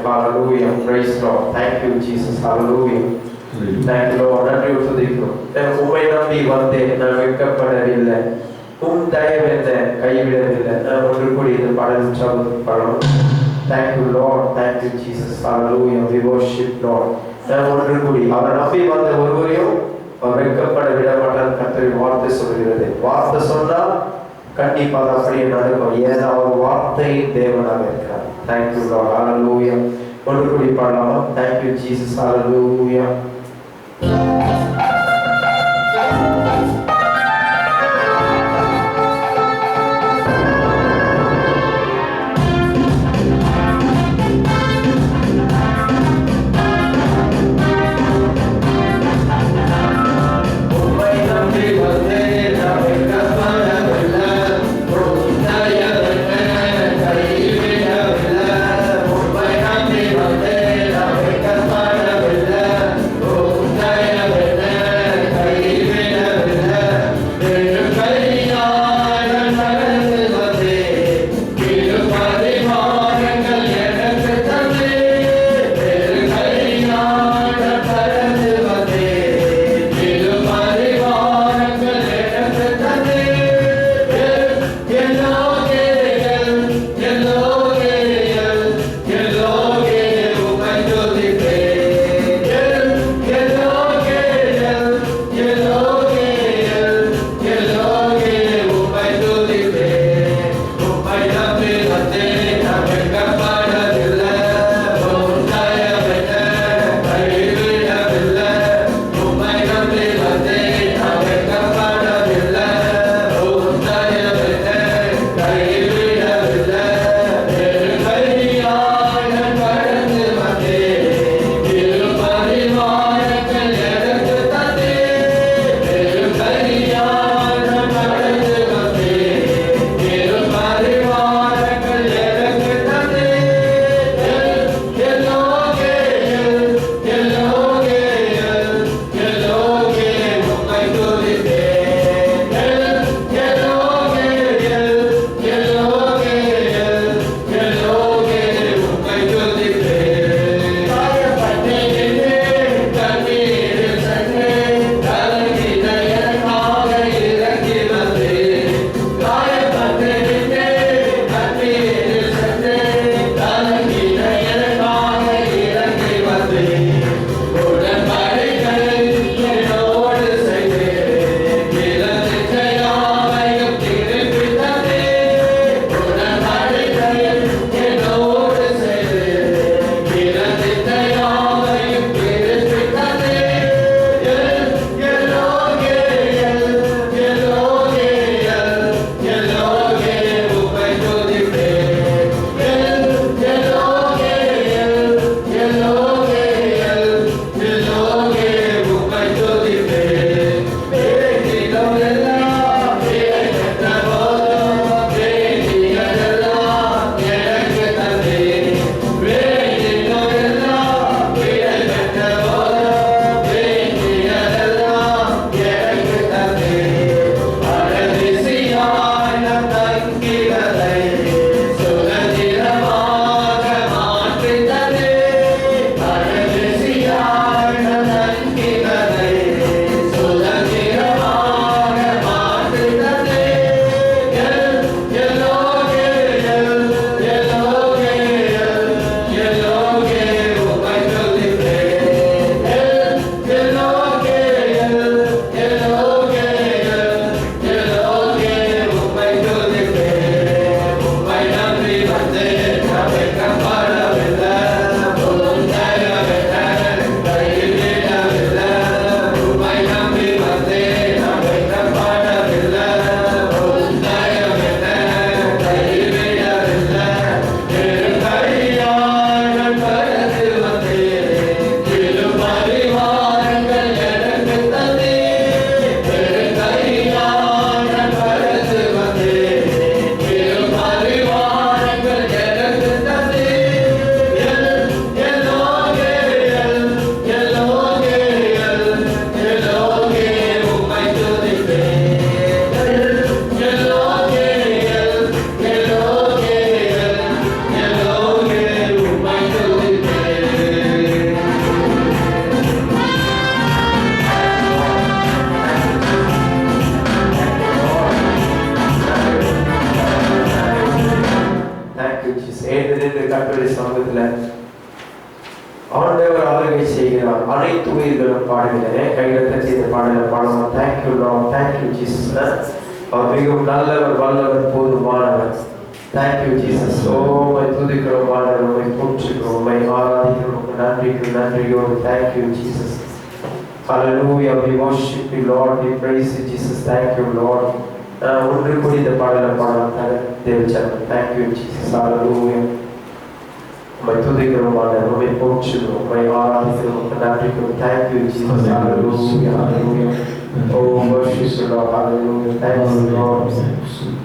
Hallelujah. Praise Lord. Thank you, Jesus. Hallelujah. Thank you, Lord. நன்றி துதிக்கிறோம். உம்மை நம்பி வந்தேன், நான் வெட்கப்படவில்லை. உம் தயவு என்னை கைவிடவில்லை. நான் ஒன்று கூடி இந்த பாடல் பாடணும். Thank you, Lord. Thank you, Jesus. Hallelujah. We worship Lord. நான் ஒன்று கூடி அவரை நம்பி வந்த ஒருவரையும் அவர் வெட்கப்பட விட மாட்டார். கர்த்தரின் வார்த்தை சொல்கிறது. வார்த்தை சொன்னால் கண்டிப்பாக அப்படியே நடக்கும். ஏன்னா அவர் வார்த்தையின் தேவனாக இருக்கிறார். Thank you, Lord. Hallelujah. ஒன்று கூடி பாடலாமா? Thank you, Jesus. Hallelujah. Yeah. Jesus. ஏனென்று கர்த்தருடைய சமூகத்துல ஆண்டவர் ஆளுகை செய்கிறார். அனைத்து உயிர்களும் பாடுகிறேன். கையில தட்டி இந்த பாடலை பாடலாம். Thank you Lord, thank you Jesus. அவர் மிகவும் நல்லவர், வல்லவர், போதுமானவர். Thank you Jesus. உம்மை துதிக்கிறோம் ஆண்டவர், உம்மை போற்றுகிறோம், உம்மை ஆராதிக்கிறோம். நன்றியோடு thank you Jesus. Hallelujah, we worship you Lord, we praise you Jesus. Thank you Lord. ஒன்று கூடி இந்த பாடலை பாடலாம் தேவச்சரணம். Thank you Jesus. Hallelujah. உம்மை துதிக்கிறோம் ஆண்டவர், உம்மை போற்றுகிறோம், உம்மை ஆராதிக்கிறோம். நன்றியோடு thank you Jesus. Hallelujah, hallelujah. Oh, worship you Lord. Hallelujah. Thank you Lord. Thank you.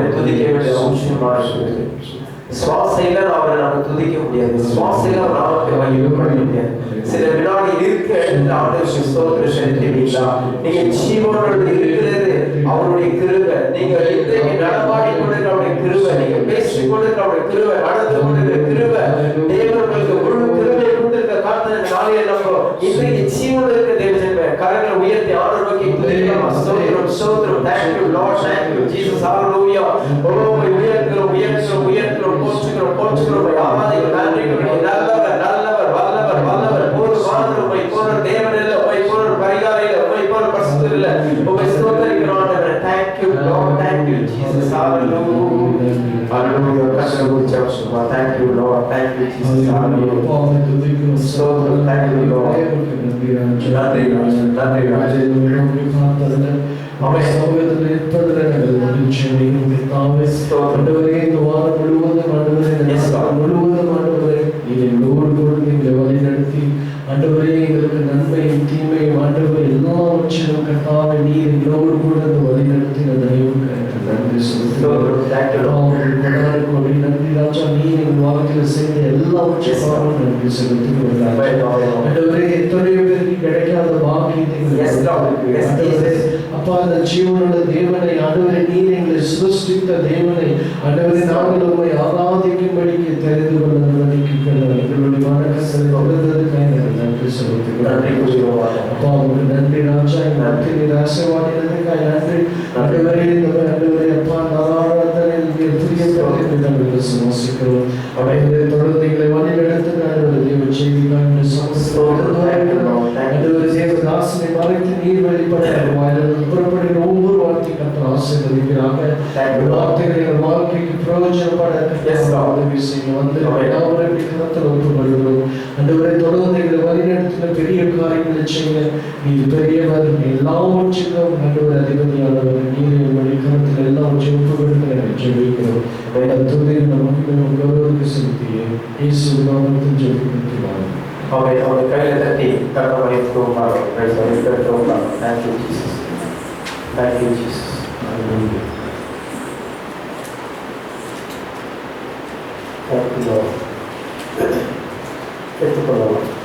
அவரை துதிக்க வேண்டிய அவசியமா இருக்குது. சுவாசம் இல்ல அவரை நம்ம துதிக்க முடியாது. சுவாசம் இல்ல நாமத்தை மகிமைப்பட முடியாது. சில வினாடி இருக்க ஆண்டவருக்கு ஸ்தோத்திரம் செலுத்துவீங்களா? நீங்க ஜீவனோடு இருக்கிறது அவருடைய கிருபை. நீங்க இன்றைக்கு நடமாடி கொண்டிருக்கிற அவருடைய கிருபை, நீங்க பேசிக் கொண்டிருக்கிற அவருடைய கிருபை, நடந்து கொண்டிருக்கிற கிருபை, தேவர்களுக்கு முழு கிருபையை கொடுத்திருக்க காரணம் நாளைய நம்ம இன்றைக்கு ஜீவனோடு இருக்கிற தேவஜனமே கரங்களை உயர்த்தி ஆண்டவரை நோக்கி துதிக்கலாம். ஸ்தோத்திரம் ஸ்தோத்திரம். Thank you Lord, thank you Jesus, hallelujah. உயர்த்துகிறோம் உயர்த்துகிறோம் உயர்த்துகிறோம், போற்றுகிறோம் போற்றுகிறோம், ஆராதிக்கிறோம், நன்றிக்கிறோம். நல்லவர் நல்லவர் வல்லவர் வல்லவர், போதுமானவர், உம்மை போன்ற தேவன் இல்லை, உம்மை போன்ற பரிகாரம் இல்லை, உம்மை போன்ற பரிசுத்தர் இல்லை. உம்மை ஸ்தோத்திரிக்கிறோம் ஆண்டவரே. Thank you Lord, thank you Jesus, hallelujah hallelujah. கர்த்தருடைய thank you Lord, thank you Jesus, hallelujah. ஸ்தோத்திரம், thank you Lord. நன்றி நன்றி நன்றி. அவன் சமூகத்தில் இருப்பதில் மகிழ்ச்சி ஆண்டவரே. இந்த வாரம் முழுவதும் ஆண்டவரே, முழுவதும் ஆண்டவரே நீங்க எங்களோடு கூட நீங்களை வழி நடத்தி ஆண்டவரே எங்களுக்கு நன்மையும் தீமையும் ஆண்டவரே எல்லாவற்றிலும் கர்த்தாவே நீர் எங்களோடு கூட வழி நடத்தி நன்றி சொல்லுகிறோம். நன்றி ராஜா, நீர் எங்கள் வாழ்க்கையில் செய்த எல்லாவற்றையும் நன்றி செலுத்துகிறோம். ஆண்டவரே எத்தனையோ பேருக்கு கிடைக்காத பாக்கியத்தை அப்பா, அந்த ஜீவனுள்ள தேவனை ஆண்டவரே நீர் எங்களை சிருஷ்டித்த தேவனை ஆண்டவரே நாங்கள் உம்மை ஆராதிக்கும்படிக்கு தெரிந்து கொள்ள எங்களுடைய வணக்கங்களை தொடர்ந்ததுக்காக நன்றி செலுத்துகிறோம். அப்பா உங்களுக்கு நன்றி ராஜா, நன்றி நீர் ஆசீர்வாதித்ததுக்காக நன்றி ஆண்டவரே. ஆண்டவரே அப்பா நாராயணத்தில் பிரியப்பட்டு நாங்கள் சுவாசிக்கிறோம். அவர்களை தொடர்ந்து எங்களை வழி நடத்து தேவ செய்திக்காக தாசனை மறைத்து நீர் வெளிப்பட புறப்படுகிற ஒவ்வொரு வார்த்தை கற்று ஆசீர்வதிக்கிறாங்க. வார்த்தைகள் எங்கள் வாழ்க்கைக்கு பிரயோஜனப்பட உதவி செய்ய வந்து கருத்தில் ஒப்புக்கொள்கிறோம். ஆண்டவரை தொடர்ந்து எங்களை வழிநடத்தின பெரிய காரியங்களை செய்ய நீர் பெரியவர், எல்லாவற்றிலும் ஆண்டவர் அதிபதியானவர். நீர் எங்களுடைய கருத்தில் எல்லாவற்றையும் ஒப்புக்கொடுக்க ஜெபிக்கிறோம். துதியில் நமக்கு கௌரவத்தை செலுத்திய இயேசு நாமத்தில் ஜெபிக்கிறோம். அவரை கையில தட்டி கர்த்தரை தூக்குவாங்க. Thank you Jesus, thank you Jesus, hallelujah. Thank you Lord.